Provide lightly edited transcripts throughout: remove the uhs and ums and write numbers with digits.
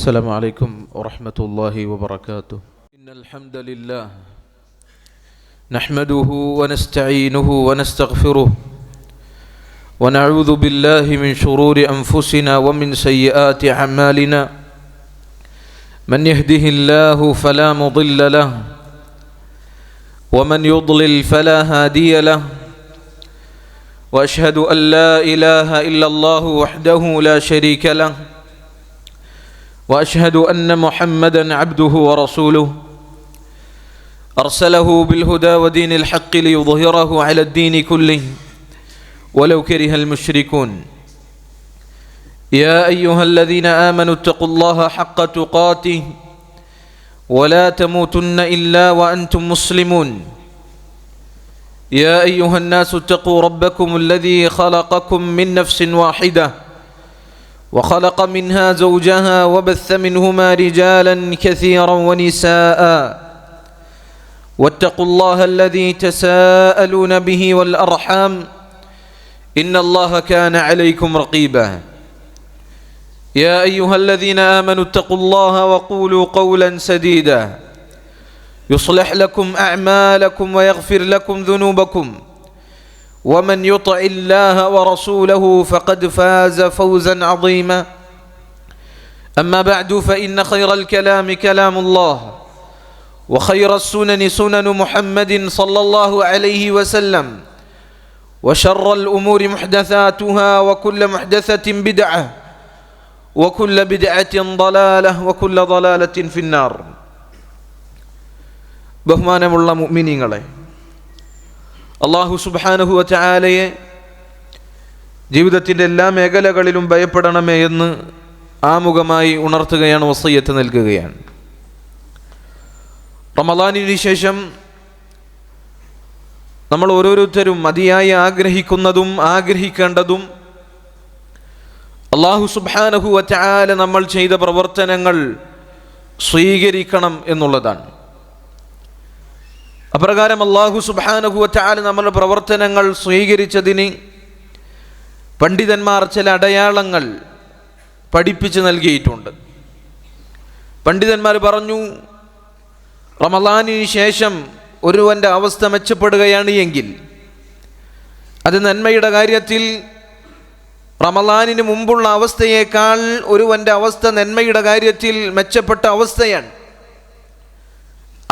السلام عليكم ورحمة الله وبركاته. إن الحمد لله نحمده ونستعينه ونستغفره ونعوذ بالله من شرور أنفسنا ومن سيئات أعمالنا. من يهده الله فلا مضل له ومن يضلل فلا هادي له. وأشهد أن لا إله إلا الله وحده لا شريك له. وأشهد أن محمدًا عبده ورسوله أرسله بالهدى ودين الحق ليظهره على الدين كله ولو كره المشركون. يا أيها الذين آمنوا اتقوا الله حق تقاته ولا تموتن إلا وأنتم مسلمون. يا أيها الناس اتقوا ربكم الذي خلقكم من نفس واحدة وخلق منها زوجها وبث منهما رجالا كثيرا ونساء واتقوا الله الذي تساءلون به والأرحام إن الله كان عليكم رقيبا. يا أيها الذين آمنوا اتقوا الله وقولوا قولا سديدا يصلح لكم أعمالكم ويغفر لكم ذنوبكم ومن يطع الله ورسوله فقد فاز فوزا عظيما. أما بعد فإن خير الكلام كلام الله وخير السنن سنن محمد صلى الله عليه وسلم وشر الأمور محدثاتها وكل محدثة بدعة وكل بدعة ضلالة وكل ضلالة في النار. ബഹുമാനമുള്ള മുഅ്മിനീങ്ങളെ, അല്ലാഹു സുബ്ഹാനഹു വ തആലയെ ജീവിതത്തിൻ്റെ എല്ലാ മേഖലകളിലും ഭയപ്പെടണമേ എന്ന് ആമുഖമായി ഉണർത്തുകയാണ്, വസിയ്യത്ത് നൽകുകയാണ്. റമളാനിന് ശേഷം നമ്മൾ ഓരോരുത്തരും അതിയായി ആഗ്രഹിക്കുന്നതും ആഗ്രഹിക്കേണ്ടതും അല്ലാഹു സുബ്ഹാനഹു വ തആല നമ്മൾ ചെയ്ത പ്രവർത്തനങ്ങൾ സ്വീകരിക്കണം എന്നുള്ളതാണ്. അപ്രകാരം അല്ലാഹു സുബ്ഹാനഹു വ തആല നമ്മുടെ പ്രവർത്തനങ്ങൾ സ്വീകരിച്ചതിന് പണ്ഡിതന്മാർ ചില അടയാളങ്ങൾ പഠിപ്പിച്ച് നൽകിയിട്ടുണ്ട്. പണ്ഡിതന്മാർ പറഞ്ഞു, റമളാനിന് ശേഷം ഒരുവൻ്റെ അവസ്ഥ മെച്ചപ്പെടുകയാണ് എങ്കിൽ അത് നന്മയുടെ കാര്യത്തിൽ റമളാനിന് മുമ്പുള്ള അവസ്ഥയേക്കാൾ ഒരുവൻ്റെ അവസ്ഥ നന്മയുടെ കാര്യത്തിൽ മെച്ചപ്പെട്ട അവസ്ഥയാണ്.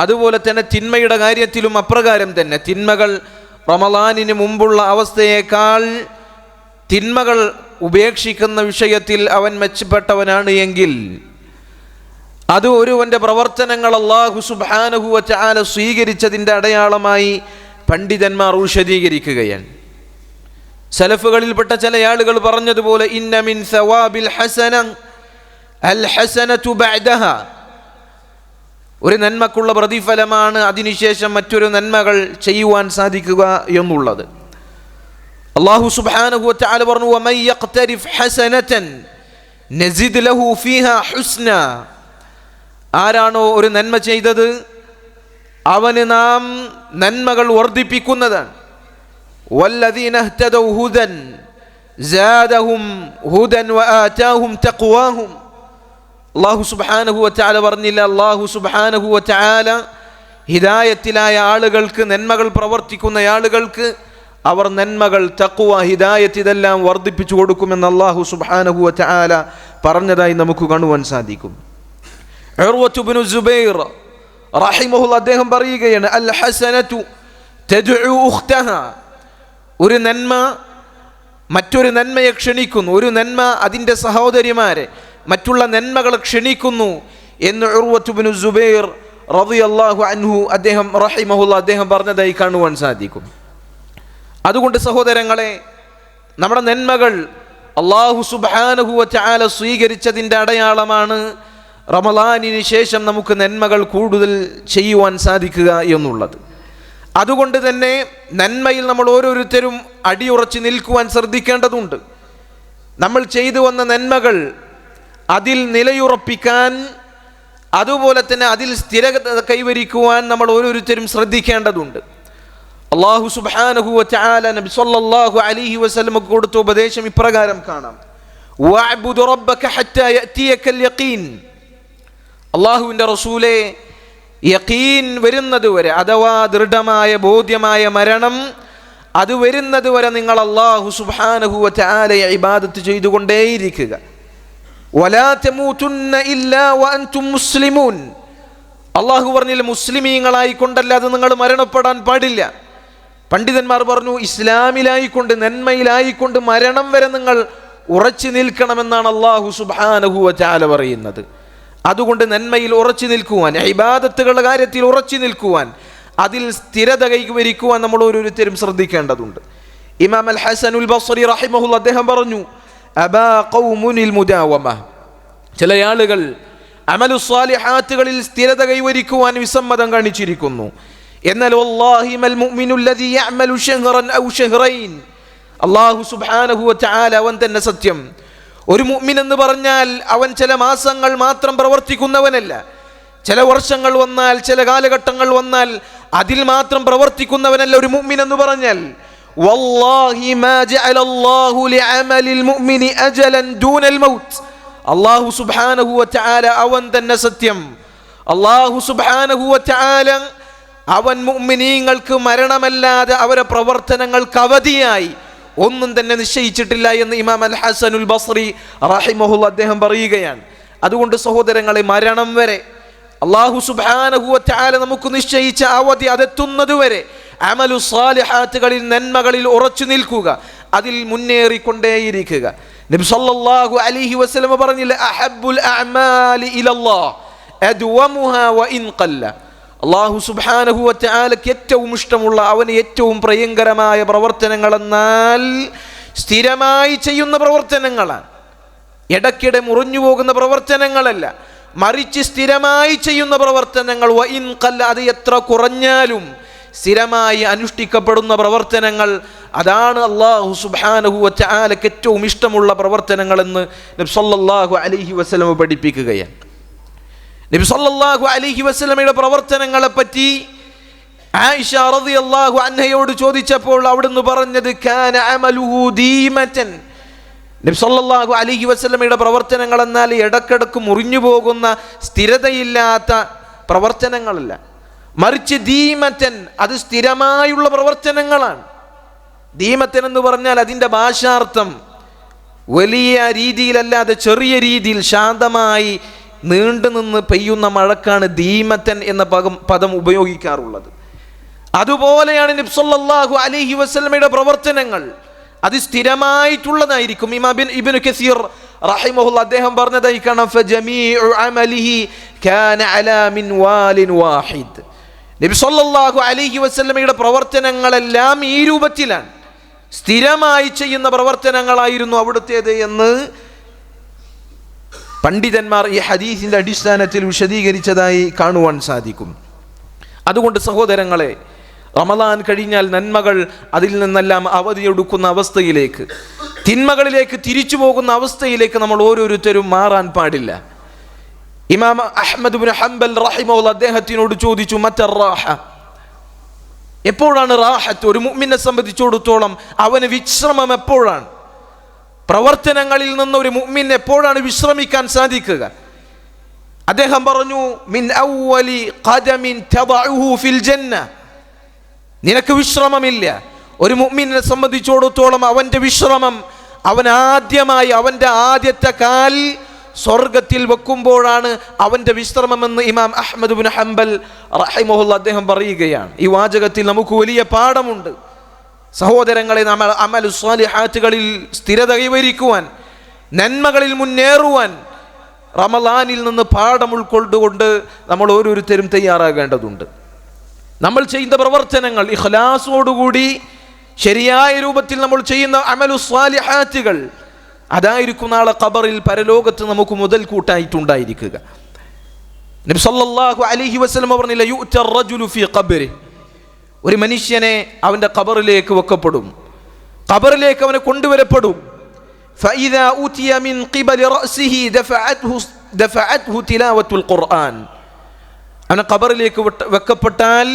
അതുപോലെ തന്നെ തിന്മയുടെ കാര്യത്തിലും അപ്രകാരം തന്നെ. തിന്മകൾ റമളാനിന് മുമ്പുള്ള അവസ്ഥയേക്കാൾ തിന്മകൾ ഉപേക്ഷിക്കുന്ന വിഷയത്തിൽ അവൻ മെച്ചപ്പെട്ടവനാണ് എങ്കിൽ അത് ഒരുവൻ്റെ പ്രവർത്തനങ്ങൾ അല്ലാഹു സുബ്ഹാനഹു വ തആല സ്വീകരിച്ചതിൻ്റെ അടയാളമായി പണ്ഡിതന്മാർ വിശദീകരിക്കുകയാണ്. സലഫുകളിൽപ്പെട്ട ചില ആളുകൾ പറഞ്ഞതുപോലെ, ഇന്ന മിൻ സവാബിൽ ഹസന അൽ ഹസനതു ബഅദഹ, ഒരു നന്മക്കുള്ള പ്രതിഫലമാണ് അതിനുശേഷം മറ്റൊരു നന്മകൾ ചെയ്യുവാൻ സാധിക്കുക എന്നുള്ളത്. അല്ലാഹു സുബ്ഹാനഹു വ തആല പറഞ്ഞു, വമൻ യഖ്തരിഫ് ഹസനതൻ നസിദ് ലഹു ഫീഹാ ഹുസ്ന, ആരാണോ ഒരു നന്മ ചെയ്തത് അവന് നാം നന്മകൾ വർദ്ധിപ്പിക്കുന്നതാണ്. വല്ലദീന ഇഹ്തദൗ ഹുദൻ സാദഹും ഹുദൻ വആതാഹും തഖ്വാഹും. അല്ലാഹു സുബ്ഹാനഹു വ തആല പറഞ്ഞില്ല, അല്ലാഹു സുബ്ഹാനഹു വ തആല ഹിദായത്തിലായ ആളുകൾക്ക്, നന്മകൾ പ്രവർത്തിക്കുന്ന ആളുകൾക്ക് അവർ നന്മകൾ, തഖ്വ, ഹിദായത്ത് ഇതെല്ലാം വർദ്ധിപ്പിച്ചു കൊടുക്കുമെന്ന് അല്ലാഹു സുബ്ഹാനഹു വ തആല പറഞ്ഞതായി നമുക്ക് കാണുവാൻ സാധിക്കും. ഉർവത്ത് ഇബ്നു സുബൈർ റഹിമഹുല്ലാഹ് അദ്ദേഹം പറയുകയാണ്, അൽ ഹസനതു തദ്ഉ ഉഖ്തഹ, ഒരു നന്മ മറ്റൊരു നന്മയെ ക്ഷണിക്കുന്നു, ഒരു നന്മ അതിൻ്റെ സഹോദരിമാരെ മറ്റുള്ള നന്മകളെ ക്ഷണിക്കുന്നു എന്ന് ഉർവത്ത് ഇബ്നു സുബൈർ റളിയല്ലാഹു അൻഹു അദ്ദേഹം റഹിമഹുല്ലാഹ് അദ്ദേഹം പറഞ്ഞതായി കാണുവാൻ സാധിക്കും. അതുകൊണ്ട് സഹോദരങ്ങളെ, നമ്മുടെ നന്മകൾ അല്ലാഹു സുബ്ഹാനഹു വ തആല സ്വീകരിച്ചതിൻ്റെ അടയാളമാണ് റമളാനിന് ശേഷം നമുക്ക് നന്മകൾ കൂടുതൽ ചെയ്യുവാൻ സാധിക്കുക എന്നുള്ളത്. അതുകൊണ്ട് തന്നെ നന്മയിൽ നമ്മൾ ഓരോരുത്തരും അടിയുറച്ച് നിൽക്കുവാൻ ശ്രദ്ധിക്കേണ്ടതുണ്ട്. നമ്മൾ ചെയ്തു വന്ന നന്മകൾ അതിൽ നിലയുറപ്പിക്കാൻ, അതുപോലെ തന്നെ അതിൽ സ്ഥിരത കൈവരിക്കുവാൻ നമ്മൾ ഓരോരുത്തരും ശ്രദ്ധിക്കേണ്ടതുണ്ട്. അല്ലാഹു സുബ്ഹാനഹു വ തആല നബി സല്ലല്ലാഹു അലൈഹി വസല്ലമക്ക് കൊടുത്ത ഉപദേശം ഇപ്രകാരം കാണാം, വഅബ്ദു റബ്ബക ഹത്താ യഅതിയകൽ യഖീൻ, അള്ളാഹുവിൻ്റെ റസൂലേ, യഖീൻ വരുന്നത് വരെ, അഥവാ ദൃഢമായ ബോധ്യമായ മരണം അത് വരുന്നത് വരെ നിങ്ങൾ അല്ലാഹു സുബ്ഹാനഹു വ തആലയെ ഇബാദത്ത് ചെയ്തുകൊണ്ടേയിരിക്കുക. വലാ തമൂതുന്ന ഇല്ലാ വഅൻതും മുസ്ലിമൂൻ. അള്ളാഹു പറഞ്ഞില്ല മുസ്ലിമീങ്ങളായിക്കൊണ്ടല്ലാതെ നിങ്ങൾ മരണപ്പെടാൻ പാടില്ല. പണ്ഡിതന്മാർ പറഞ്ഞു ഇസ്ലാമിലായിക്കൊണ്ട് നന്മയിലായിക്കൊണ്ട് മരണം വരെ നിങ്ങൾ ഉറച്ചു നിൽക്കണമെന്നാണ് അല്ലാഹു സുബ്ഹാനഹു വ തആല പറയുന്നത്. അതുകൊണ്ട് നന്മയിൽ ഉറച്ചു നിൽക്കുവാൻ, ഇബാദത്തുകളുടെ കാര്യത്തിൽ ഉറച്ചു നിൽക്കുവാൻ, അതിൽ സ്ഥിരത കൈവരിക്കുവാൻ നമ്മൾ ഓരോരുത്തരും ശ്രദ്ധിക്കേണ്ടതുണ്ട്. ഇമാം അൽ ഹസനുൽ ബസ്രി റഹിമഹുല്ലാഹ് അദ്ദേഹം പറഞ്ഞു, അബാ ഖൗമുനിൽ മുദാവമ. ചില ആളുകൾ അമലു സ്വാലിഹാത്തുകളിൽ സ്ഥിരത കൈവരിക്കുവാൻ വിസമ്മതം കാണിച്ചിരിക്കുന്നു. എന്നാൽ വല്ലാഹി മൽ മുഅ്മിനു അല്ലദീ യഅമലു ശഹ്റൻ ഔ ശഹ്റൈൻ. അല്ലാഹു സുബ്ഹാനഹു വ തആല അവൻ തന്നെ സത്യം. ഒരു മുഅ്മിൻ എന്ന് പറഞ്ഞാൽ അവൻ ചില മാസങ്ങൾ മാത്രം പ്രവർത്തിക്കുന്നവനല്ല. ചില വർഷങ്ങൾ വന്നാൽ, ചില കാലഘട്ടങ്ങൾ വന്നാൽ അതിൽ മാത്രം പ്രവർത്തിക്കുന്നവനല്ല ഒരു മുഅ്മിൻ എന്ന് പറഞ്ഞാൽ. വല്ലാഹി മാ ജഅലല്ലാഹു ലിഅമലിൽ മുഅ്മിനി അജലൻ ദൂനൽ മൗത്ത്. അല്ലാഹു സുബ്ഹാനഹു വ തആല അവൻ തന്നെ സത്യം. അല്ലാഹു സുബ്ഹാനഹു വ തആല അവൻ മുഅ്മിനീങ്ങൾക്ക് മരണമല്ലാതെ അവരെ പ്രവർത്തനങ്ങൾക്ക് അവധിയായി ഒന്നും തന്നെ നിശ്ചയിച്ചിട്ടില്ല എന്ന് ഇമാം അൽ ഹസനുൽ ബസ്രി റഹിമഹുല്ലാഹ് അദ്ദേഹം പറയുകയാണ്. അതുകൊണ്ട് സഹോദരങ്ങളെ, മരണം വരെ അല്ലാഹു സുബ്ഹാനഹു വ തആല നമുക്ക് നിശ്ചയിച്ച അവധി അതെത്തുന്നത് വരെ അമലു സ്വാലിഹാത്തുകളിൽ, നന്മകളിൽ ഉറച്ചു നിൽക്കുക, അതിൽ മുന്നേറിക്കൊണ്ടേയിരിക്കുക. നബി സല്ലല്ലാഹു അലൈഹി വസല്ലം പറഞ്ഞില്ല, അഹബ്ബുൽ അഅമാലി ഇലല്ലാഹ് അദ്വമുഹാ വഇൻ ഖല്ല. അല്ലാഹു സുബ്ഹാനഹു വ തആലക്ക് ഏറ്റവും ഇഷ്ടമുള്ള, അവന് ഏറ്റവും പ്രിയങ്കരമായ പ്രവർത്തനങ്ങൾ എന്നാൽ സ്ഥിരമായി ചെയ്യുന്ന പ്രവർത്തനങ്ങളാണ്. ഇടയ്ക്കിടെ മുറിഞ്ഞു പോകുന്ന പ്രവർത്തനങ്ങളല്ല, മറിച്ച് സ്ഥിരമായി ചെയ്യുന്ന പ്രവർത്തനങ്ങൾ. വഇൻ ഖല്ല, അത് എത്ര കുറഞ്ഞാലും സ്ഥിരമായി അനുഷ്ഠിക്കപ്പെടുന്ന പ്രവർത്തനങ്ങൾ, അതാണ് അല്ലാഹു സുബ്ഹാനഹു വ തആലക്ക് ഏറ്റവും ഇഷ്ടമുള്ള പ്രവർത്തനങ്ങളെന്ന് നബി സല്ലല്ലാഹു അലൈഹി വസല്ലം പഠിപ്പിക്കുകയാണ്. നബി സല്ലല്ലാഹു അലൈഹി വസല്ലമയുടെ പ്രവർത്തനങ്ങളെ പറ്റി ആയിഷ റളിയല്ലാഹു അൻഹയോട് ചോദിച്ചപ്പോൾ അവിടുന്ന് പറഞ്ഞത് കാന അമലുഹു ദീമതൻ. നബി സല്ലല്ലാഹു അലൈഹി വസല്ലമയുടെ പ്രവർത്തനങ്ങൾ എന്നാൽ ഇടക്കിടക്ക് മുറിഞ്ഞു പോകുന്ന, സ്ഥിരതയില്ലാത്ത പ്രവർത്തനങ്ങളല്ല, മറിച്ച് ദീമതൻ, അത് സ്ഥിരമായുള്ള പ്രവർത്തനങ്ങളാണ്. ദീമതൻ എന്ന് പറഞ്ഞാൽ അതിൻ്റെ ഭാഷാർത്ഥം വലിയ രീതിയിലല്ലാതെ ചെറിയ രീതിയിൽ ശാന്തമായി നീണ്ടു നിന്ന് പെയ്യുന്ന മഴക്കാണ് ദീമതൻ എന്ന പദം ഉപയോഗിക്കാറുള്ളത്. അതുപോലെയാണ് നബി സല്ലല്ലാഹു അലൈഹി വസല്ലമയുടെ പ്രവർത്തനങ്ങൾ, അത് സ്ഥിരമായിട്ടുള്ളതായിരിക്കും. ഇമാം ഇബ്നു കസീർ റഹിമഹുല്ലാഹ് അദ്ദേഹം പറഞ്ഞതായി കാണാം, ഫജമീഉ അമലിഹി കാന അലാ മിൻവാലിൻ വാഹിദ്. നബി സല്ലല്ലാഹു അലൈഹി വസല്ലമയുടെ പ്രവർത്തനങ്ങളെല്ലാം ഈ രൂപത്തിലാണ്, സ്ഥിരമായി ചെയ്യുന്ന പ്രവർത്തനങ്ങളായിരുന്നു അവിടുത്തേത് എന്ന് പണ്ഡിതന്മാർ ഈ ഹദീസിൻ്റെ അടിസ്ഥാനത്തിൽ വിശദീകരിച്ചതായി കാണുവാൻ സാധിക്കും. അതുകൊണ്ട് സഹോദരങ്ങളെ, റമദാൻ കഴിഞ്ഞാൽ നന്മകൾ അതിൽ നിന്നെല്ലാം അവധിയെടുക്കുന്ന അവസ്ഥയിലേക്ക്, തിന്മകളിലേക്ക് തിരിച്ചു പോകുന്ന അവസ്ഥയിലേക്ക് നമ്മൾ ഓരോരുത്തരും മാറാൻ പാടില്ല. ഇമാം അഹ്മദ് ഇബ്നു ഹംബൽ റഹിമഹുല്ലാഹ് അദ്ദേഹത്തിനോട് ചോദിച്ചു, മറ്റർ റാഹ, എപ്പോഴാണ് റാഹത്ത്? ഒരു മുഅ്മിനെ സംബന്ധിച്ചിടത്തോളം അവന് വിശ്രമം എപ്പോഴാണ്? പ്രവർത്തനങ്ങളിൽ നിന്ന് ഒരു മുഅ്മിൻ എപ്പോഴാണ് വിശ്രമിക്കാൻ സാധിക്കുക? അദ്ദേഹം പറഞ്ഞു, മിൻ അവ്വലി ഖദമിൻ തദഉഹു ഫിൽ ജന്ന. നിനക്ക് വിശ്രമമില്ല. ഒരു മുഅ്മിനെ സംബന്ധിച്ചിടത്തോളം അവൻ്റെ വിശ്രമം, അവൻ ആദ്യമായി അവൻ്റെ ആദ്യത്തെ കാൽ സ്വർഗത്തിൽ വെക്കുമ്പോഴാണ് അവൻ്റെ വിശ്രമമെന്ന് ഇമാം അഹ്മദ് ഇബ്നു ഹംബൽ റഹിമഹുല്ലാഹ് അദ്ദേഹം പറയുകയാണ്. ഈ വാചകത്തിൽ നമുക്ക് വലിയ പാഠമുണ്ട്. സഹോദരങ്ങളെ, നമ്മൾ അമലു സ്വാലിഹാത്തുകളിൽ സ്ഥിരത കൈവരിക്കുവാൻ, നന്മകളിൽ മുന്നേറുവാൻ റമളാനിൽ നിന്ന് പാഠം ഉൾക്കൊണ്ടുകൊണ്ട് നമ്മൾ ഓരോരുത്തരും തയ്യാറാകേണ്ടതുണ്ട്. നമ്മൾ ചെയ്യുന്ന പ്രവർത്തനങ്ങൾ ഇഖ്ലാസോടുകൂടി ശരിയായ രൂപത്തിൽ നമ്മൾ ചെയ്യുന്ന അമലു സ്വാലിഹാത്തുകൾ, അതായിരിക്കും നാളെ ഖബറിൽ, പരലോകത്ത് നമുക്ക് മുതൽ കൂട്ടായിട്ടുണ്ടായിരിക്കുക. നബി സല്ലല്ലാഹു അലൈഹി വസല്ലം പറഞ്ഞില്ല, യുഅ്ത റജുലു ഫീ ഖബ്രി. ഒരു മനുഷ്യനെ അവൻ്റെ ഖബറിലേക്ക് വെക്കപ്പെടും, ഖബറിലേക്ക് അവനെ കൊണ്ടുവരപ്പെടും. ഫഇദാ ഉതിയ മിൻ ഖിബലി റഅസിഹി ദഫഅത്ഹു തിലാവത്തുൽ ഖുർആൻ. അവനെ ഖബറിലേക്ക് വെക്കപ്പെട്ടാൽ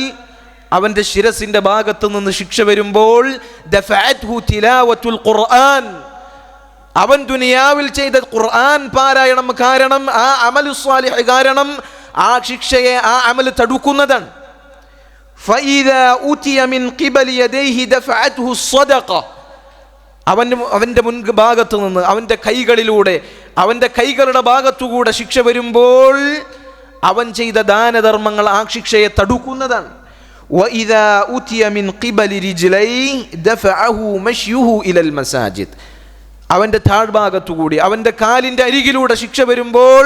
അവൻ്റെ ശിരസിൻ്റെ ഭാഗത്ത് നിന്ന് ശിക്ഷ വരുമ്പോൾ ദഫഅത്ഹു തിലാവത്തുൽ ഖുർആൻ, അവൻ ദുനിയാവിൽ ചെയ്ത ഖുർആൻ പാരായണം കാരണം, ആ അമലു സ്വാലിഹ് കാരണം ആ ശിക്ഷയെ ആ അമൽ തടുക്കുന്നതാണ്. فإذا أُتِيَ مِنْ قِبَلِ يَدَيْهِ دَفَعَتْهُ الصَّدَقَةُ അവൻ്റെ മുൻഭാഗത്തു നിന്ന്, അവൻ്റെ കൈകളിലൂടെ, അവൻ്റെ കൈകളുടെ ഭാഗത്തുകൂടെ ശിക്ഷ വരുമ്പോൾ അവൻ ചെയ്ത ദാനധർമ്മങ്ങൾ ആ ശിക്ഷയെ തടുക്കുന്നതാണ്. وَإِذَا أُتِيَ مِنْ قِبَلِ رِجْلَيْهِ دَفَعَهُ مَشْيُهُ إِلَى الْمَسَاجِدِ അവൻ്റെ താഴ്ഭാഗത്തുകൂടി, അവൻ്റെ കാലിൻ്റെ അരികിലൂടെ ശിക്ഷ വരുമ്പോൾ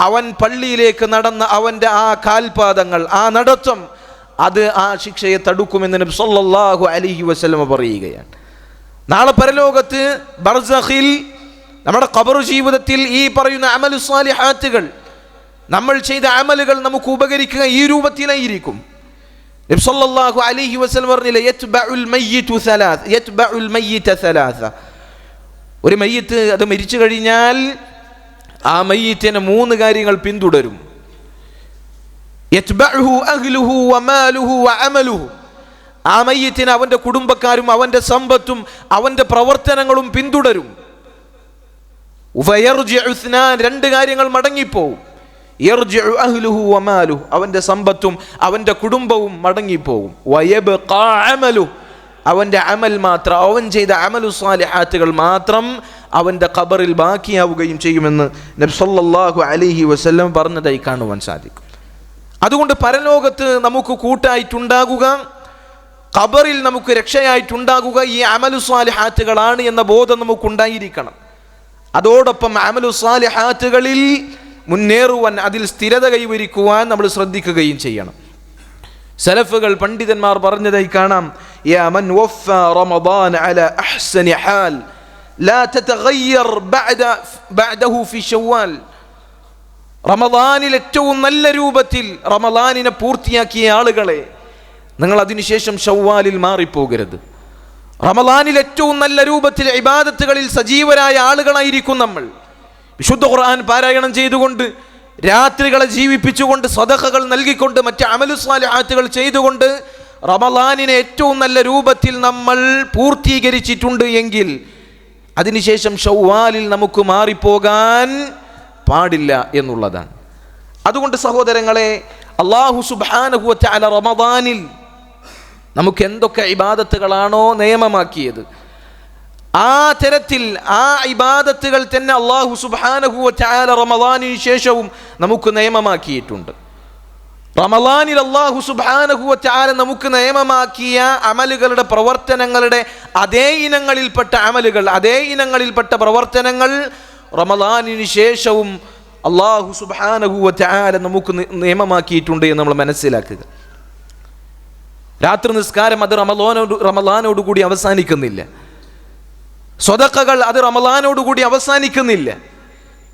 അവൻ പള്ളിയിലേക്ക് നടന്ന അവൻ്റെ ആ കാൽപാദങ്ങൾ, ആ നടത്തം, അത് ആ ശിക്ഷയെ തടുക്കുമെന്ന് നബി സല്ലല്ലാഹു അലൈഹി വസല്ലം പറയുകയാണ്. നാളെ പരലോകത്ത് ബർസഖിൽ, നമ്മുടെ ഖബർ ജീവിതത്തിൽ ഈ പറയുന്ന അമലു സ്വാലിഹാത്തുകൾ, നമ്മൾ ചെയ്ത അമലുകൾ നമുക്ക് ഉപകരിക്കുക ഈ രൂപത്തിലായിരിക്കും. നബി സല്ലല്ലാഹു അലൈഹി വസല്ലം പറഞ്ഞില്ലേ, യത്ബഉൽ മയ്യിത സലാസ, ഒരു മയ്യിത്ത് അത് മരിച്ചു കഴിഞ്ഞാൽ ആ മയ്യിത്തിനെ 3 കാര്യങ്ങൾ പിന്തുടരും. യത്ബഉഹു അഹ്ലുഹു വമാലുഹു വഅമലുഹു, ആ മയ്യിത്തിനെ അവൻ്റെ കുടുംബക്കാരും അവൻ്റെ സമ്പത്തും അവൻ്റെ പ്രവർത്തനങ്ങളും പിന്തുടരും. വയർജിഉ ഇസ്നാൻ, 2 കാര്യങ്ങൾ മടങ്ങിപ്പോവും. യർജിഉ അഹ്ലുഹു വമാലുഹു, അവൻ്റെ സമ്പത്തും അവൻ്റെ കുടുംബവും മടങ്ങിപ്പോവും. വയബ്ഖാ അമലുഹു, അവൻ്റെ അമൽ മാത്രം, അവൻ ചെയ്ത അമലു സ്വാലിഹാത്തുകൾ മാത്രം അവൻ്റെ ഖബറിൽ ബാക്കിയാവുകയും ചെയ്യുമെന്ന് നബി സല്ലല്ലാഹു അലൈഹി വസല്ലം പറഞ്ഞതായി കാണുവാൻ സാധിക്കും. അതുകൊണ്ട് പരലോകത്ത് നമുക്ക് കൂട്ടായിട്ടുണ്ടാകുക, ഖബറിൽ നമുക്ക് രക്ഷയായിട്ടുണ്ടാകുക ഈ അമലു സ്വാലിഹാത്തുകളാണ് എന്ന ബോധം നമുക്കുണ്ടായിരിക്കണം. അതോടൊപ്പം അമലു സ്വാലിഹാത്തുകളിൽ മുന്നേറുവാൻ, അതിൽ സ്ഥിരത കൈവരിക്കുവാൻ നമ്മൾ ശ്രദ്ധിക്കുകയും ചെയ്യണം. സലഫുകൾ, പണ്ഡിതന്മാർ പറഞ്ഞതായി കാണാം, യാ മൻ വഫ റമദാൻ അലാ അഹ്സനി ഹാൽ ലാ തതഗയ്യർ ബഅദഹു ഫി ശവ്വാൽ, റമദാനിൽ ഏറ്റവും നല്ല രൂപത്തിൽ റമദാനിനെ പൂർത്തിയാക്കിയ ആളുകളെ, നിങ്ങൾ അതിനുശേഷം ശവ്വാലിൽ മാറിപ്പോകരുത്. റമദാനിൽ ഏറ്റവും നല്ല രൂപത്തിൽ ഇബാദത്തുകളിൽ സജീവരായ ആളുകളായിരിക്കും നമ്മൾ. വിശുദ്ധ ഖുർആൻ പാരായണം ചെയ്തുകൊണ്ട്, രാത്രികളെ ജീവിപ്പിച്ചുകൊണ്ട്, സദഖകൾ നൽകിക്കൊണ്ട്, മറ്റ് അമലു സ്വാലിഹാത്തുകൾ ചെയ്തുകൊണ്ട് റമദാനിനെ ഏറ്റവും നല്ല രൂപത്തിൽ നമ്മൾ പൂർത്തീകരിച്ചിട്ടുണ്ട് എങ്കിൽ അതിനുശേഷം ശവ്വാലിൽ നമുക്ക് മാറിപ്പോകാൻ പാടില്ല എന്നുള്ളതാണ്. അതുകൊണ്ട് സഹോദരങ്ങളെ, അല്ലാഹു സുബ്ഹാനഹു വ തആല റമദാനിൽ നമുക്ക് എന്തൊക്കെ ഇബാദത്തുകളാണോ നിയമമാക്കിയത്, ആ തരത്തിൽ ആ ഇബാദത്തുകൾ തന്നെ അല്ലാഹു സുബ്ഹാനഹു വ തആല റമദാനിന് ശേഷവും നമുക്ക് നിയമമാക്കിയിട്ടുണ്ട്. റമദാനിൽ അല്ലാഹു സുബ്ഹാനഹു വ തആല നമുക്ക് നിയമമാക്കിയ അമലുകളുടെ, പ്രവർത്തനങ്ങളുടെ അതേ ഇനങ്ങളിൽപ്പെട്ട അമലുകൾ, അതേ ഇനങ്ങളിൽപ്പെട്ട പ്രവർത്തനങ്ങൾ റമദാനിന് ശേഷവും അല്ലാഹു സുബ്ഹാനഹു വ തആല നമുക്ക് നിയമമാക്കിയിട്ടുണ്ട് എന്ന് നമ്മൾ മനസ്സിലാക്കുക. രാത്രി നിസ്കാരം അത് റമദാനോടുകൂടി അവസാനിക്കുന്നില്ല. സ്വദഖകൾ അത് റമദാനോടുകൂടി അവസാനിക്കുന്നില്ല.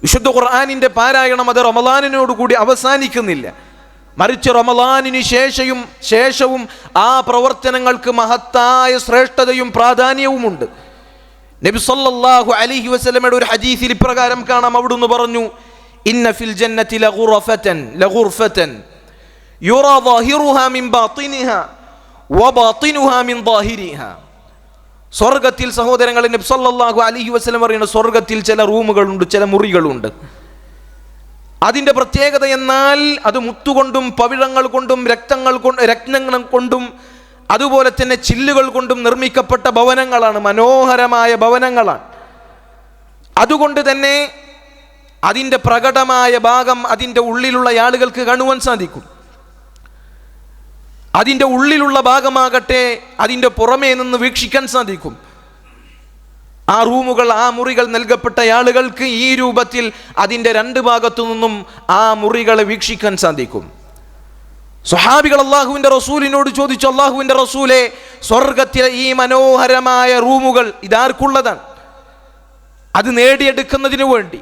വിശുദ്ധ ഖുർആനിൻ്റെ പാരായണം അത് റമദാനിനോടുകൂടി അവസാനിക്കുന്നില്ല. മറിച്ച് റമദാനിന് ശേഷവും ആ പ്രവർത്തനങ്ങൾക്ക് മഹത്തായ ശ്രേഷ്ഠതയും പ്രാധാന്യവുമുണ്ട്. നബി സല്ലല്ലാഹു അലൈഹി വസല്ലമയുടെ ഒരു ഹദീസിൽ ഇപ്രകാരം കാണാം, അവിടുന്ന് പറഞ്ഞു, ഇന്ന ഫിൽ ജന്നതി ലഗുർഫതൻ യുറാ ളാഹിറുഹാ മിൻ ബാത്തിനിഹാ വബാത്തിനുഹാ മിൻ ളാഹിരിഹാ. സ്വർഗത്തിൽ സഹോദരങ്ങളെ, നബി സല്ലല്ലാഹു അലൈഹി വസല്ലം പറയുന്ന, സ്വർഗത്തിൽ ചില റൂമുകളുണ്ട്, ചില മുറികളുണ്ട്. അതിൻ്റെ പ്രത്യേകത എന്നാൽ അത് മുത്തുകൊണ്ടും പവിഴങ്ങൾ കൊണ്ടും രത്നങ്ങൾ കൊണ്ടും അതുപോലെ തന്നെ ചില്ലുകൾ കൊണ്ടും നിർമ്മിക്കപ്പെട്ട ഭവനങ്ങളാണ്, മനോഹരമായ ഭവനങ്ങളാണ്. അതുകൊണ്ട് തന്നെ അതിൻ്റെ പ്രകടമായ ഭാഗം അതിൻ്റെ ഉള്ളിലുള്ള ആളുകൾക്ക് കാണുവാൻ സാധിക്കും. അതിൻ്റെ ഉള്ളിലുള്ള ഭാഗമാകട്ടെ അതിൻ്റെ പുറമേ നിന്ന് വീക്ഷിക്കാൻ സാധിക്കും. ആ റൂമുകൾ, ആ മുറികൾ നൽകപ്പെട്ട ആളുകൾക്ക് ഈ രൂപത്തിൽ അതിൻ്റെ 2 ഭാഗത്തു നിന്നും ആ മുറികളെ വീക്ഷിക്കാൻ സാധിക്കും. സ്വഹാബികൾ അല്ലാഹുവിൻ്റെ റസൂലിനോട് ചോദിച്ചു, അല്ലാഹുവിൻ്റെ റസൂലേ, സ്വർഗത്തിലെ ഈ മനോഹരമായ റൂമുകൾ ഇതാർക്കുള്ളതാണ്? അത് നേടിയെടുക്കുന്നതിന് വേണ്ടി,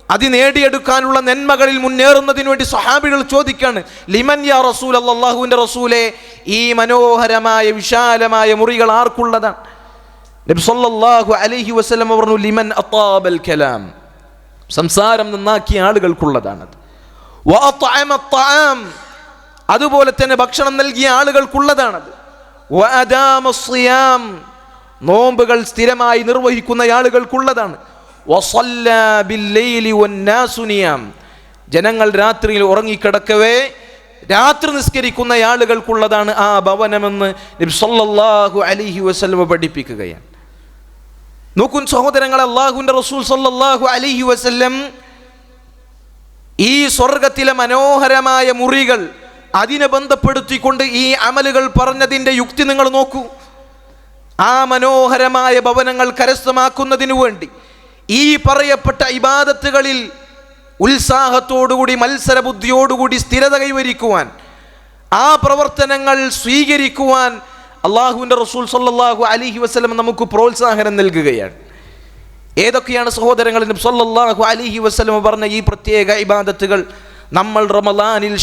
അത് നേടിയെടുക്കാനുള്ള നന്മകളിൽ മുന്നേറുന്നതിന് വേണ്ടി സ്വഹാബികൾ ചോദിക്കാണ്, ലിമൻ യാ റസൂൽ, അല്ലാഹുവിൻ്റെ റസൂലേ, ഈ മനോഹരമായ വിശാലമായ മുറികൾ ആർക്കുള്ളതാണ്? നബി സല്ലല്ലാഹു അലൈഹി വസല്ലം പറഞ്ഞു, ലിമൻ അതാബൽ കലാം, സംസാരം നന്നാക്കിയ ആളുകൾക്കുള്ളതാണത്. വഅതഅമ അത്അാം, അതുപോലെ തന്നെ ഭക്ഷണം നൽകിയ ആളുകൾക്കുള്ളതാണത്. വഅദാമ അസ്സിയാം, നോമ്പുകൾ സ്ഥിരമായി നിർവഹിക്കുന്ന ആളുകൾക്കുള്ളതാണ്. വസല്ലാ ബില്ലൈലി വന്നാസു നിയാം. ജനങ്ങൾ രാത്രിയിൽ ഉറങ്ങിക്കിടക്കവേ രാത്രി നിസ്കരിക്കുന്ന ആളുകൾക്കുള്ളതാണ് ആ ഭവനമെന്ന് നബി സല്ലല്ലാഹു അലൈഹി വസല്ലം പഠിപ്പിക്കുകയാണ്. നോക്കൂ സഹോദരങ്ങളെ, അല്ലാഹുവിൻ്റെ റസൂൽ സല്ലല്ലാഹു അലൈഹി വസല്ലം ഈ സ്വർഗത്തിലെ മനോഹരമായ മുറികൾ അതിനെ ബന്ധപ്പെടുത്തിക്കൊണ്ട് ഈ അമലുകൾ പറഞ്ഞതിൻ്റെ യുക്തി നിങ്ങൾ നോക്കൂ. ആ മനോഹരമായ ഭവനങ്ങൾ കരസ്ഥമാക്കുന്നതിനു വേണ്ടി ഈ പറയപ്പെട്ട ഇബാദത്തുകളിൽ ഉത്സാഹത്തോടുകൂടി മത്സരബുദ്ധിയോടുകൂടി സ്ഥിരത കൈവരിക്കുവാൻ, ആ പ്രവർത്തനങ്ങൾ സ്വീകരിക്കുവാൻ അള്ളാഹുവിൻ്റെ റസൂൽ സല്ലല്ലാഹു അലൈഹി വസല്ലം നമുക്ക് പ്രോത്സാഹനം നൽകുകയാണ്. ഏതൊക്കെയാണ് സഹോദരങ്ങൾ നബി സല്ലല്ലാഹു അലൈഹി വസല്ലം പറഞ്ഞ ഈ പ്രത്യേക ഇബാദത്തുകൾ? നമ്മൾ റമളാനിൽ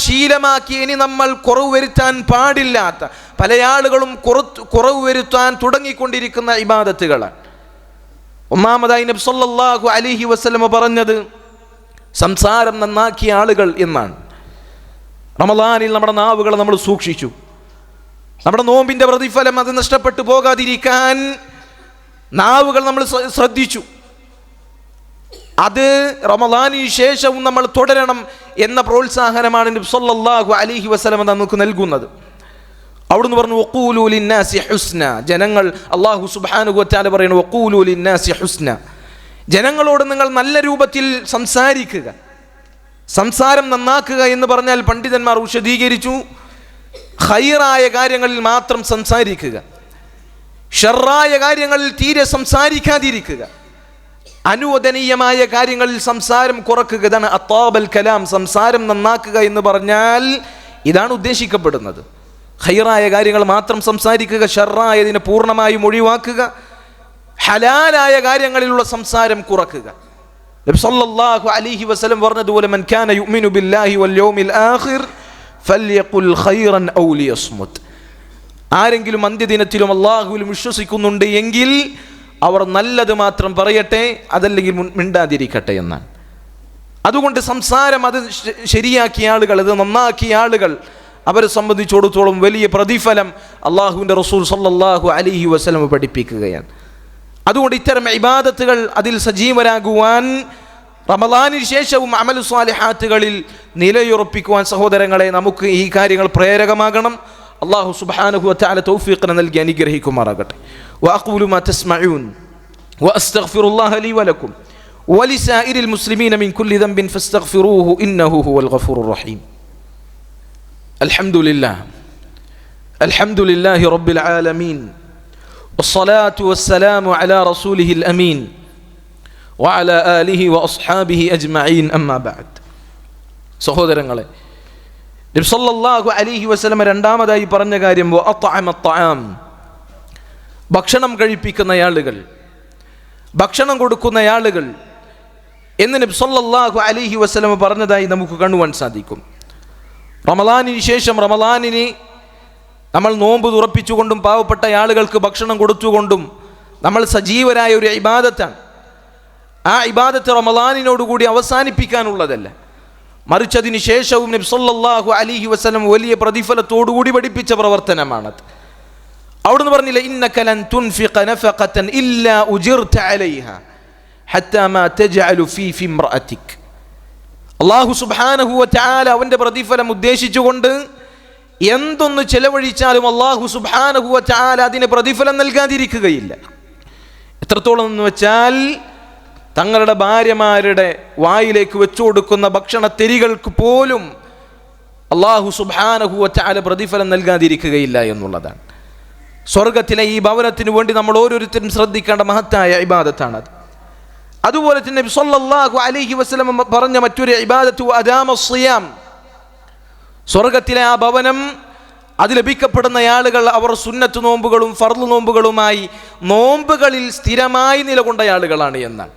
ശീലമാക്കി ഇനി നമ്മൾ കുറവ് വരുത്താൻ പാടില്ലാത്ത, പല ആളുകളും കുറവ് വരുത്താൻ തുടങ്ങിക്കൊണ്ടിരിക്കുന്ന ഇബാദത്തുകളാണ്. ഒന്നാമതായി നബി സല്ലല്ലാഹു അലൈഹി വസല്ലം പറഞ്ഞത് സംസാരം നന്നാക്കിയ ആളുകൾ എന്നാണ്. റമളാനിൽ നമ്മുടെ നാവുകൾ നമ്മൾ സൂക്ഷിച്ചു. നമ്മുടെ നോമ്പിൻ്റെ പ്രതിഫലം അത് നഷ്ടപ്പെട്ടു പോകാതിരിക്കാൻ നാവുകൾ നമ്മൾ ശ്രദ്ധിച്ചു. അത് റമളാനിന് ശേഷവും നമ്മൾ തുടരണം എന്ന പ്രോത്സാഹനമാണ് നബി സല്ലല്ലാഹു അലൈഹി വസല്ലം നമുക്ക് നൽകുന്നത്. അവിടുന്ന് പറഞ്ഞു വഖൂലു ലിന്നാസി ഹുസ്ന. ജനങ്ങൾ, അല്ലാഹു സുബ്ഹാനഹു വ തആല പറയുന്നു വഖൂലു ലിന്നാസി ഹുസ്ന, ജനങ്ങളോട് നിങ്ങൾ നല്ല രൂപത്തിൽ സംസാരിക്കുക. സംസാരം നന്നാക്കുക എന്ന് പറഞ്ഞാൽ പണ്ഡിതന്മാർ വിശദീകരിച്ചു, ഖൈറായ കാര്യങ്ങളിൽ മാത്രം സംസാരിക്കുക, ഷർറായ കാര്യങ്ങളിൽ തീരെ സംസാരിക്കാതിരിക്കുക, അനുവദനീയമായ കാര്യങ്ങളിൽ സംസാരം കുറക്കുക. ഇതാണ് അത്താബൽ കലാം. സംസാരം നന്നാക്കുക എന്ന് പറഞ്ഞാൽ ഇതാണ് ഉദ്ദേശിക്കപ്പെടുന്നത്. ഖൈറായ കാര്യങ്ങൾ മാത്രം സംസാരിക്കുക, ഷർറായതിനെ പൂർണ്ണമായും ഒഴിവാക്കുക, ഹലാലായ കാര്യങ്ങളിലുള്ള സംസാരം കുറക്കുക. നബി സല്ലല്ലാഹു അലൈഹി വസല്ലം പറഞ്ഞതുപോലെ മൻ കാന യുഅ്മിനു ബില്ലാഹി വൽ യൗമിൽ ആഖിർ ഫൽയഖുൽ ഖൈറൻ ഔ ലിയസ്മുത്. ആരെങ്കിലും അന്ത്യദിനത്തിലും അല്ലാഹുവിലും വിശ്വസിക്കുന്നുണ്ട് എങ്കിൽ അവർ നല്ലത് മാത്രം പറയട്ടെ, അതല്ലെങ്കിൽ മിണ്ടാതിരിക്കട്ടെ എന്നാണ്. അതുകൊണ്ട് സംസാരം അത് ശരിയാക്കിയ ആളുകൾ, അത് നന്നാക്കിയ ആളുകൾ, അവരെ സംബന്ധിച്ചിടത്തോളം വലിയ പ്രതിഫലം അല്ലാഹുവിൻ്റെ റസൂൽ സല്ലല്ലാഹു അലൈഹി വസല്ലം പഠിപ്പിക്കുകയാണ്. അതുകൊണ്ട് ഇത്തരം ഇബാദത്തുകൾ അതിൽ സജീവരാകുവാൻ റമളാനിന് ശേഷവും അമലു സ്വാലിഹാത്തുകളിൽ നിലയുറപ്പിക്കുവാൻ സഹോദരങ്ങളെ നമുക്ക് ഈ കാര്യങ്ങൾ പ്രേരകമാകണം. അല്ലാഹു സുബ്ഹാനഹു വ തആല തൗഫീഖ് നൽകി അനുഗ്രഹിക്കുമാറാകട്ടെ. വഅഖൂലു മാ തസ്മഊൻ വഅസ്തഗ്ഫിറുല്ലാഹ ലീ വലക്കും വലിസായിരിൽ മുസ്ലിമീന മിൻ കുല്ലി ദംബിൻ ഫസ്തഗ്ഫിറൂഹു ഇന്നഹു ഹുവൽ ഗഫൂറുർ റഹീം. അൽഹംദുലില്ലാഹി റബ്ബിൽ ആലമീൻ വസ്സലാത്തു വസ്സലാമു അലാ റസൂലിഹിൽ അമീൻ വഅലാ ആലിഹി വഅസ്ഹാബിഹി അജ്മഈൻ അമ്മാ ബഅദ്. സഹോദരങ്ങളെ, നബി സല്ലല്ലാഹു അലൈഹി വസല്ലം രണ്ടാമതായി പറഞ്ഞ കാര്യം വഅത്അമ അത്അം, ഭക്ഷണം കഴിപ്പിക്കുന്ന ആളുകൾ, ഭക്ഷണം കൊടുക്കുന്ന ആളുകൾ എന്ന് നബി സല്ലല്ലാഹു അലൈഹി വസല്ലം പറഞ്ഞതായി നമുക്ക് കാണുവാൻ സാധിക്കും. റമളാനിന് ശേഷം റമളാനിന് നമ്മൾ നോമ്പ് തുറപ്പിച്ചുകൊണ്ടും പാവപ്പെട്ട ആളുകൾക്ക് ഭക്ഷണം കൊടുത്തുകൊണ്ടും നമ്മൾ സജീവരായ ഒരു ഇബാദത്താണ്. ആ ഇബാദത്ത് റമളാനിനോടുകൂടി അവസാനിപ്പിക്കാനുള്ളതല്ല, മറിച്ച് അതിന് ശേഷവും നബി സല്ലല്ലാഹു അലൈഹി വസല്ലം വലിയ പ്രതിഫലത്തോടുകൂടി പഠിപ്പിച്ച പ്രവർത്തനമാണത്. അവിടുന്ന് പറഞ്ഞില്ല ഇന്നക ലൻ തുൻഫിഖ നഫഖതൻ ഇല്ലാ ഉജിർത അലൈഹാ ഹത്താ മാ തജഅലു ഫീ ഇംറഅതിക്. അല്ലാഹു സുബ്ഹാനഹു വ തആല അവൻ്റെ പ്രതിഫലം ഉദ്ദേശിച്ചുകൊണ്ട് എന്തൊന്ന് ചെലവഴിച്ചാലും അല്ലാഹു സുബ്ഹാനഹു വ തആല അതിന് പ്രതിഫലം നൽകാതിരിക്കുകയില്ല. എത്രത്തോളം എന്ന് വെച്ചാൽ തങ്ങളുടെ ഭാര്യമാരുടെ വായിലേക്ക് വെച്ചു കൊടുക്കുന്ന ഭക്ഷണത്തെരികൾക്ക് പോലും അല്ലാഹു സുബ്ഹാനഹു വ തആല പ്രതിഫലം നൽകാതിരിക്കുകയില്ല എന്നുള്ളതാണ്. സ്വർഗത്തിലെ ഈ ഭവനത്തിന് വേണ്ടി നമ്മൾ ഓരോരുത്തരും ശ്രദ്ധിക്കേണ്ട മഹത്തായ ഇബാദത്താണത്. അതുപോലെ തന്നെ നബി സല്ലല്ലാഹു അലൈഹി വസല്ലം പറഞ്ഞ മറ്റൊരു ഇബാദത്തു അദാമസ് സിയാം, സ്വർഗത്തിലെ ആ ഭവനം, അത് ലഭിക്കപ്പെടുന്ന ആളുകൾ അവർ സുന്നത്ത് നോമ്പുകളും ഫർള് നോമ്പുകളുമായി നോമ്പുകളിൽ സ്ഥിരമായി നിലകൊണ്ട ആളുകളാണ് എന്നാണ്.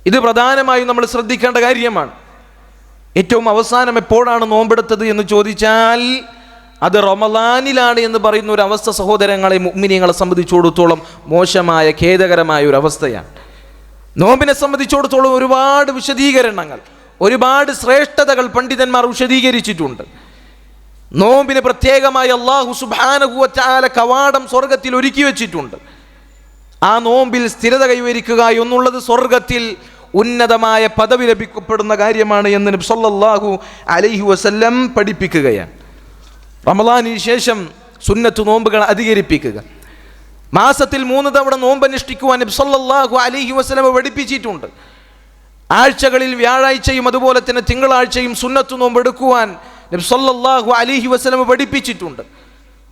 ഇത് പ്രധാനമായും നമ്മൾ ശ്രദ്ധിക്കേണ്ട കാര്യമാണ്. ഏറ്റവും അവസാനം എപ്പോഴാണ് നോമ്പെടുത്തത് എന്ന് ചോദിച്ചാൽ അത് റമളാനിലാണ് എന്ന് പറയുന്ന ഒരു അവസ്ഥ സഹോദരങ്ങളെ, മുഅ്മിനീങ്ങളെ സംബന്ധിച്ചിടത്തോളം മോശമായ ഖേദകരമായ ഒരു അവസ്ഥയാണ്. നോമ്പിനെ സംബന്ധിച്ചിടത്തോളം ഒരുപാട് വിശദീകരണങ്ങൾ, ഒരുപാട് ശ്രേഷ്ഠതകൾ പണ്ഡിതന്മാർ വിശദീകരിച്ചിട്ടുണ്ട്. നോമ്പിന് പ്രത്യേകമായി അല്ലാഹു സുബ്ഹാനഹു വ തആല കവാടം സ്വർഗത്തിൽ ഒരുക്കി വെച്ചിട്ടുണ്ട്. ആ നോമ്പിൽ സ്ഥിരത കൈവരിക്കുക എന്നുള്ളത് സ്വർഗത്തിൽ ഉന്നതമായ പദവി ലഭിക്കപ്പെടുന്ന കാര്യമാണ് എന്ന് നബി സല്ലല്ലാഹു അലൈഹി വസല്ലം പഠിപ്പിക്കുകയാണ്. റമളാനിന് ശേഷം സുന്നത്ത് നോമ്പുകൾ അധികരിപ്പിക്കുക. മാസത്തിൽ 3 തവണ നോമ്പനുഷ്ഠിക്കുവാൻ നബി സല്ലല്ലാഹു അലൈഹി വസല്ലം പഠിപ്പിച്ചിട്ടുണ്ട്. ആഴ്ചകളിൽ വ്യാഴാഴ്ചയും അതുപോലെ തന്നെ തിങ്കളാഴ്ചയും സുന്നത്ത് നോമ്പ് എടുക്കുവാൻ നബി സല്ലല്ലാഹു അലൈഹി വസല്ലം പഠിപ്പിച്ചിട്ടുണ്ട്.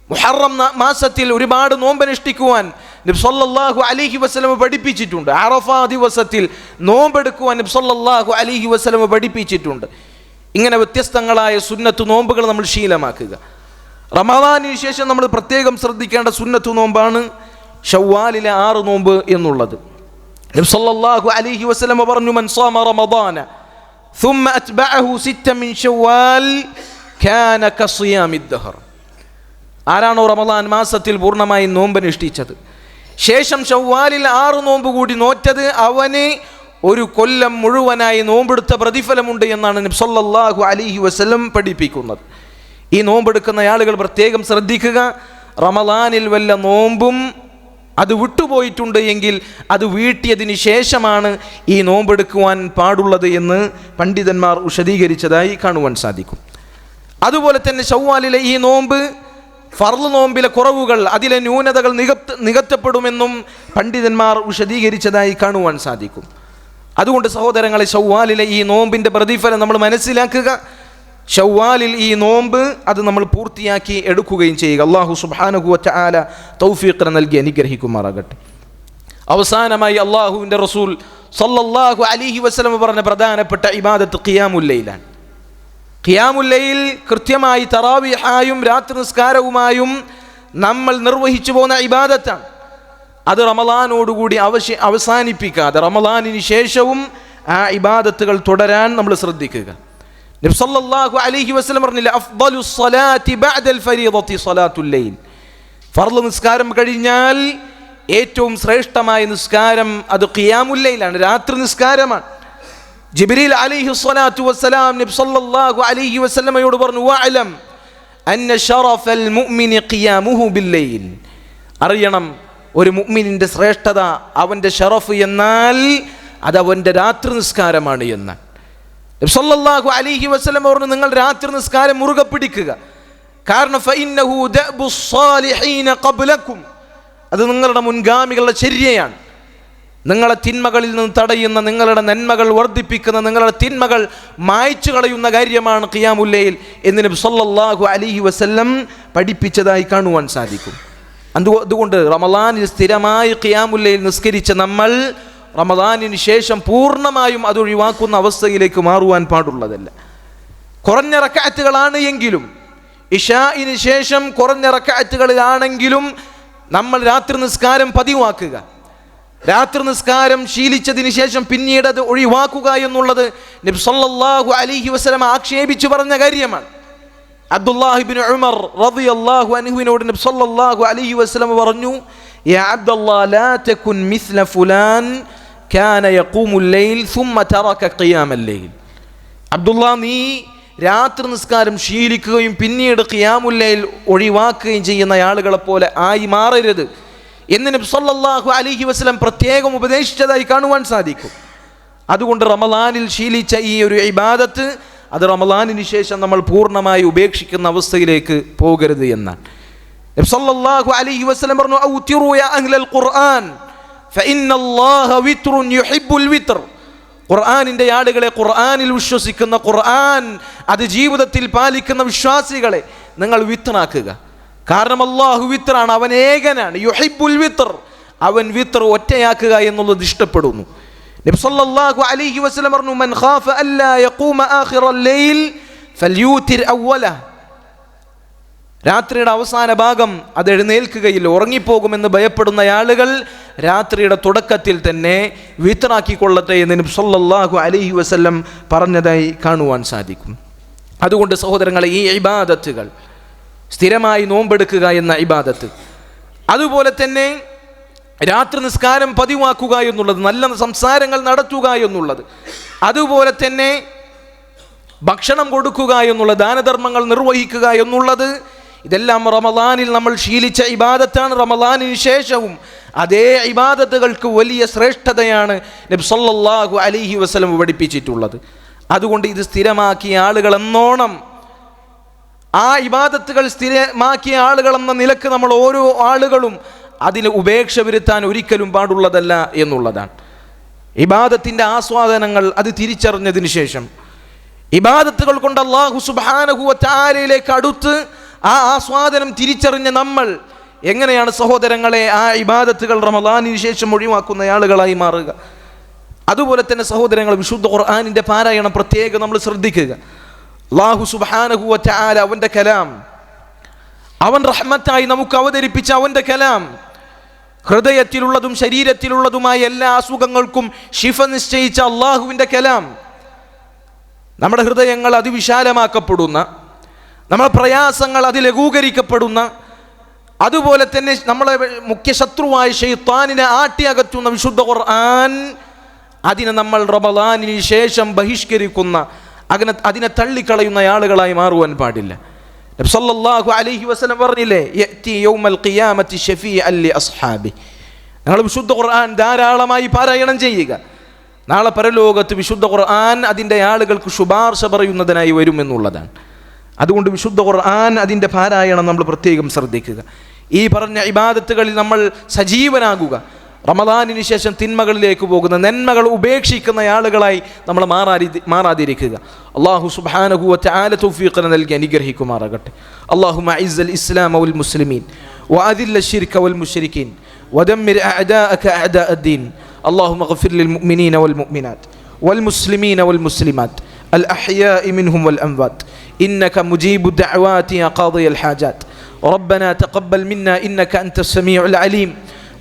മുഹറം മാസത്തിൽ ഒരുപാട് നോമ്പനുഷ്ഠിക്കുവാൻ നബി സല്ലല്ലാഹു അലൈഹി വസല്ലം പഠിപ്പിച്ചിട്ടുണ്ട്. അറഫ ദിവസത്തിൽ നോമ്പെടുക്കുവാൻ നബി സല്ലല്ലാഹു അലൈഹി വസല്ലം പഠിപ്പിച്ചിട്ടുണ്ട്. ഇങ്ങനെ വ്യത്യസ്തങ്ങളായ സുന്നത്ത് നോമ്പുകൾ നമ്മൾ ശീലമാക്കുക. റമളാനിന് ശേഷം നമ്മൾ പ്രത്യേകം ശ്രദ്ധിക്കേണ്ട സുന്നത്ത് നോമ്പാണ് ശവ്വാലിലെ 6 നോമ്പ് എന്നുള്ളത്. നബി സല്ലല്ലാഹു അലൈഹി വസല്ലം പറഞ്ഞു, മൻ സാമ റമളാന ثم أتبعه 6 من شوال كان كصيام الدهر. ആരാണോ റമളാൻ മാസത്തിൽ പൂർണ്ണമായി നോമ്പനുഷ്ഠിച്ചത്, ശേഷം ശവ്വാലിൽ 6 നോമ്പ് കൂടി നോറ്റത്, അവന് ഒരു കൊല്ലം മുഴുവനായി നോമ്പെടുത്ത പ്രതിഫലമുണ്ട് എന്നാണ് നബി സല്ലല്ലാഹു അലൈഹി വസല്ലം പഠിപ്പിക്കുന്നത്. ഈ നോമ്പെടുക്കുന്ന ആളുകൾ പ്രത്യേകം ശ്രദ്ധിക്കുക. റമളാനിൽ വല്ല നോമ്പും അത് വിട്ടുപോയിട്ടുണ്ട് എങ്കിൽ അത് വീട്ടിയതിന് ശേഷമാണ് ഈ നോമ്പെടുക്കുവാൻ പാടുള്ളത് എന്ന് പണ്ഡിതന്മാർ വിശദീകരിച്ചതായി കാണുവാൻ സാധിക്കും. അതുപോലെ തന്നെ ശവ്വാലിലെ ഈ നോമ്പ് ഫർള് നോമ്പിലെ കുറവുകൾ, അതിലെ ന്യൂനതകൾ നികത്തപ്പെടുമെന്നും പണ്ഡിതന്മാർ വിശദീകരിച്ചതായി കാണുവാൻ സാധിക്കും. അതുകൊണ്ട് സഹോദരങ്ങളെ, ശവ്വാലിലെ ഈ നോമ്പിൻ്റെ പ്രതിഫലം നമ്മൾ മനസ്സിലാക്കുക. ശവ്വാലിൽ ഈ നോമ്പ് അത് നമ്മൾ പൂർത്തിയാക്കി എടുക്കുകയും ചെയ്യുക. അല്ലാഹു സുബ്ഹാനഹു വ തആല തൗഫീഖ് നൽകി അനുഗ്രഹിക്കുമാറാകട്ടെ. അവസാനമായി അല്ലാഹുവിൻ്റെ റസൂൽ സല്ലല്ലാഹു അലൈഹി വസല്ലം പറഞ്ഞ പ്രധാനപ്പെട്ട ഇബാദത്ത് ഖിയാമുൽ ലൈലാണ്. ഖിയാമുൽ ലൈൽ കൃത്യമായി തറാവീഹായും രാത്രി നിസ്കാരവുമായും നമ്മൾ നിർവഹിച്ചു പോകുന്ന ഇബാദത്താണ്. അത് റമളാനോടുകൂടി അവസാനിപ്പിക്കാതെ റമളാനിന് ശേഷവും ആ ഇബാദത്തുകൾ തുടരാൻ നമ്മൾ ശ്രദ്ധിക്കുക. നബി സല്ലല്ലാഹു അലൈഹി വസല്ലം പറഞ്ഞില്ല, അഫ്ദലുസ് സ്വലാത്തി ബഅദൽ ഫരീദത്തി സ്വലാത്തുൽ ലൈൽ. ഫർള് നിസ്കാരം കഴിഞ്ഞാൽ ഏറ്റവും ശ്രേഷ്ഠമായ നിസ്കാരം അത് ഖിയാമുൽ ലൈലാണ്, രാത്രി നിസ്കാരമാണ്. ജിബ്രീൽ അലൈഹി സ്വലാത്തു വസ്സലാം നബി സല്ലല്ലാഹു അലൈഹി വസല്ലമയോട് പറഞ്ഞു, വഅലം അന്ന ശറഫൽ മുഅ്മിനി ഖിയാമുഹു ബിൽ ലൈൽ. അറിയണം, ഒരു മുഅ്മിനിന്റെ ശ്രേഷ്ഠത, അവന്റെ ശറഫ് എന്നാൽ അത് അവന്റെ രാത്രി നിസ്കാരമാണ് എന്ന് നബി സല്ലല്ലാഹു അലൈഹി വസല്ലം പറഞ്ഞു, നിങ്ങൾ രാത്രി നിസ്കാരം മുറുകെ പിടിക്കുക. കാരണം ഫഇന്നഹു ദഅബുസ് സാലിഹീന ഖബ്ലകും, അത് നിങ്ങളുടെ മുൻഗാമികളുടെ ചര്യയാണ്. നിങ്ങളെ തിന്മകളിൽ നിന്ന് തടയുന്ന, നിങ്ങളുടെ നന്മകൾ വർദ്ധിപ്പിക്കുന്ന, നിങ്ങളുടെ തിന്മകൾ മായ്ച്ചു കളയുന്ന കാര്യമാണ് ഖിയാമുൽ ലൈൽ എന്ന് നബി സല്ലല്ലാഹു അലൈഹി വസല്ലം പഠിപ്പിച്ചതായി കാണുവാൻ സാധിക്കും. അതുകൊണ്ട് റമളാനിൽ സ്ഥിരമായി ഖിയാമുൽ ലൈൽ നിസ്കരിച്ച നമ്മൾ റമളാനിന് ശേഷം പൂർണ്ണമായും അത് ഒഴിവാക്കുന്ന അവസ്ഥയിലേക്ക് മാറുവാൻ പാടുള്ളതല്ല. കുറഞ്ഞ റക്അത്തുകളാണ് എങ്കിലും, ഇശാഇന് ശേഷം കുറഞ്ഞ റക്അത്തുകളിലാണെങ്കിലും നമ്മൾ രാത്രി നിസ്കാരം പതിവാക്കുക. രാത്രി നിസ്കാരം ശീലിച്ചതിന് ശേഷം പിന്നീട് അത് ഒഴിവാക്കുക എന്നുള്ളത് നബി സല്ലല്ലാഹു അലൈഹി വസല്ലം ആക്ഷേപിച്ചു പറഞ്ഞ കാര്യമാണ്. അബ്ദുല്ലാഹി ഇബ്നു ഉമർ റളിയല്ലാഹു അൻഹുവിനോട് നബി സല്ലല്ലാഹു അലൈഹി വസല്ലം പറഞ്ഞു, യാ അബ്ദുല്ലാഹ് ലാ തകുൻ മിസ്ല ഫുലാൻ കാന യഖൂമുൽ ലൈൽ സുമ്മ തറക ഖിയാമൽ ലൈൽ. അബ്ദുല്ലാഹ്, നീ രാത്രി നിസ്കാരം ശീലിക്കുകയും പിന്നീട് ഖിയാമുൽ ലൈൽ ഒഴിവാക്കുകയും ചെയ്യുന്ന ആളുകളെ പോലെ ആയി മാറരുത് എന്ന് നബി സല്ലല്ലാഹു അലൈഹി വസല്ലം പ്രത്യേകം ഉപദേശിച്ചതായി കാണുവാൻ സാധിക്കും. അതുകൊണ്ട് റമളാനിൽ ശീലിച്ച ഈ ഒരു ഇബാദത്ത് അത് റമളാനിന് ശേഷം നമ്മൾ പൂർണ്ണമായി ഉപേക്ഷിക്കുന്ന അവസ്ഥയിലേക്ക് പോകരുത് എന്നാണ്. നബി സല്ലല്ലാഹു അലൈഹി വസല്ലം പറഞ്ഞു, ഔതിറു യാ അഹ്ലൽ ഖുർആൻ ഫഇന്നല്ലാഹ വിത്റുൻ യുഹിബ്ബുൽ വിത്ർ. ഖുർആനിൻ്റെ ആളുകളെ, ഖുർആനിൽ വിശ്വസിക്കുന്ന, ഖുർആൻ അത് ജീവിതത്തിൽ പാലിക്കുന്ന വിശ്വാസികളെ നിങ്ങൾ വിത്റാക്കുക. കാരണം അല്ലാഹു വിത്റാണ്, അവൻ ഏകനാണ്. യുഹിബ്ബുൽ വിത്ർ, അവൻ വിത്ർ ഒറ്റയാക്കുക എന്നുള്ളത് ഇഷ്ടപ്പെടുന്നു. നബി സല്ലല്ലാഹു അലൈഹി വസല്ലം പറഞ്ഞു, മൻ ഖാഫ അല്ലാ യഖൂമ ആഖിറൽ ലൈൽ ഫൽയൂതിർ അവ്വലഹ. രാത്രിയുടെ അവസാന ഭാഗം അത് എഴുന്നേൽക്കുകയില്ല, ഉറങ്ങിപ്പോകുമെന്ന് ഭയപ്പെടുന്ന ആളുകൾ രാത്രിയുടെ തുടക്കത്തിൽ തന്നെ വിത്റാക്കിക്കൊള്ളട്ടെ എന്ന് നബി സല്ലല്ലാഹു അലൈഹി വസല്ലം പറഞ്ഞതായി കാണുവാൻ സാധിക്കും. അതുകൊണ്ട് സഹോദരങ്ങളെ, ഈ ഇബാദത്തുകൾ, സ്ഥിരമായി നോമ്പെടുക്കുക എന്ന ഇബാദത്ത്, അതുപോലെ തന്നെ രാത്രി നിസ്കാരം പതിവാക്കുക എന്നുള്ളത്, നല്ല സംസാരങ്ങൾ നടത്തുക എന്നുള്ളത്, അതുപോലെ തന്നെ ഭക്ഷണം കൊടുക്കുക എന്നുള്ള, ദാനധർമ്മങ്ങൾ നിർവഹിക്കുക എന്നുള്ളത്, ഇതെല്ലാം റമളാനിൽ നമ്മൾ ശീലിച്ച ഇബാദത്താണ്. റമളാനിന് ശേഷവും അതേ ഇബാദത്തുകൾക്ക് വലിയ ശ്രേഷ്ഠതയാണ് നബി സല്ലല്ലാഹു അലൈഹി വസല്ലം പഠിപ്പിച്ചിട്ടുള്ളത്. അതുകൊണ്ട് ഇത് സ്ഥിരമാക്കിയ ആളുകൾ എന്നോണം, ആ ഇബാദത്തുകൾ സ്ഥിരമാക്കിയ ആളുകൾ എന്ന നിലക്ക് നമ്മൾ ഓരോ ആളുകളും അതിൽ ഉപേക്ഷ വരുത്താൻ ഒരിക്കലും പാടുള്ളതല്ല എന്നുള്ളതാണ്. ഇബാദത്തിൻ്റെ ആസ്വാദനങ്ങൾ അത് തിരിച്ചറിഞ്ഞതിന് ശേഷം ഇബാദത്തുകൾ കൊണ്ട് അല്ലാഹു സുബ്ഹാനഹു വ തആലയിലേക്ക് അടുത്ത് ആ ആസ്വാദനം തിരിച്ചറിഞ്ഞ നമ്മൾ എങ്ങനെയാണ് സഹോദരങ്ങളെ ആ ഇബാദത്തുകൾ റമളാനിന് ശേഷം ഒഴിവാക്കുന്ന ആളുകളായി മാറുക? അതുപോലെ തന്നെ സഹോദരങ്ങൾ, വിശുദ്ധ ഖുർആനിൻ്റെ പാരായണം പ്രത്യേകം നമ്മൾ ശ്രദ്ധിക്കുക. അല്ലാഹു സുബ്ഹാനഹു വ തആല അവൻ്റെ കലാം, അവൻ റഹ്മത്തായി നമുക്ക് അവതരിപ്പിച്ച അവൻ്റെ കലാം, ഹൃദയത്തിലുള്ളതും ശരീരത്തിലുള്ളതുമായ എല്ലാ അസുഖങ്ങൾക്കും ശിഫ നിശ്ചയിച്ച അള്ളാഹുവിൻ്റെ കലാം, നമ്മുടെ ഹൃദയങ്ങൾ അതിവിശാലമാക്കപ്പെടുന്ന, നമ്മുടെ പ്രയാസങ്ങൾ അതിൽ ലഘൂകരിക്കപ്പെടുന്ന, അതുപോലെ തന്നെ നമ്മളെ മുഖ്യ ശത്രുവായ ശൈത്താനിനെ ആട്ടിയകറ്റുന്ന വിശുദ്ധ ഖുർആൻ, അതിനെ നമ്മൾ റമളാനിന് ശേഷം ബഹിഷ്കരിക്കുന്ന, അതിനെ തള്ളിക്കളയുന്ന ആളുകളായി മാറുവാൻ പാടില്ല. നബി സല്ലല്ലാഹു അലൈഹി വസല്ലം പറഞ്ഞില്ലേ, യഅതി യൗമൽ ഖിയാമത്തി ശഫീഅൻ ലി അസ്ഹാബി. നിങ്ങൾ വിശുദ്ധ ഖുർആൻ ധാരാളമായി പാരായണം ചെയ്യുക. നാളെ പരലോകത്ത് വിശുദ്ധ ഖുർആൻ അതിൻ്റെ ആളുകൾക്ക് ശുപാർശ പറയുന്നതിനായി വരുമെന്നുള്ളതാണ്. അതുകൊണ്ട് വിശുദ്ധ ഖുർആൻ അതിൻ്റെ പാരായണം നമ്മൾ പ്രത്യേകം ശ്രദ്ധിക്കുക. ഈ പറഞ്ഞ ഇബാദത്തുകളിൽ നമ്മൾ സജീവനാകുക. റമളാനിന് ശേഷം തിന്മകളിലേക്ക് പോകുന്ന, നന്മകൾ ഉപേക്ഷിക്കുന്ന ആളുകളായി നമ്മൾ മാറാതിരിക്കുക. അല്ലാഹു സുബ്ഹാനഹു വ തആല തൗഫീഖ് നൽകി അനുഗ്രഹിക്കുമാറാകട്ടെ. അല്ലാഹുമ്മ അഇസ്സൽ ഇസ്ലാമ വൽ മുസ്ലിമീൻ വഅദില്ല ശിർക വൽ മുശ്രികീൻ വദമ്മിർ അഅദാഅക അഅദാഅദ്ദീൻ. اللهم اغفر للمؤمنين والمؤمنات والمسلمين والمسلمات الأحياء منهم والأموات إنك مجيب الدعوات يا قاضي الحاجات. ربنا تقبل منا إنك أنت السميع العليم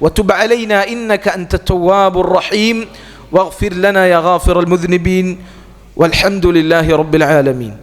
وتب علينا إنك أنت التواب الرحيم واغفر لنا يا غافر المذنبين والحمد لله رب العالمين.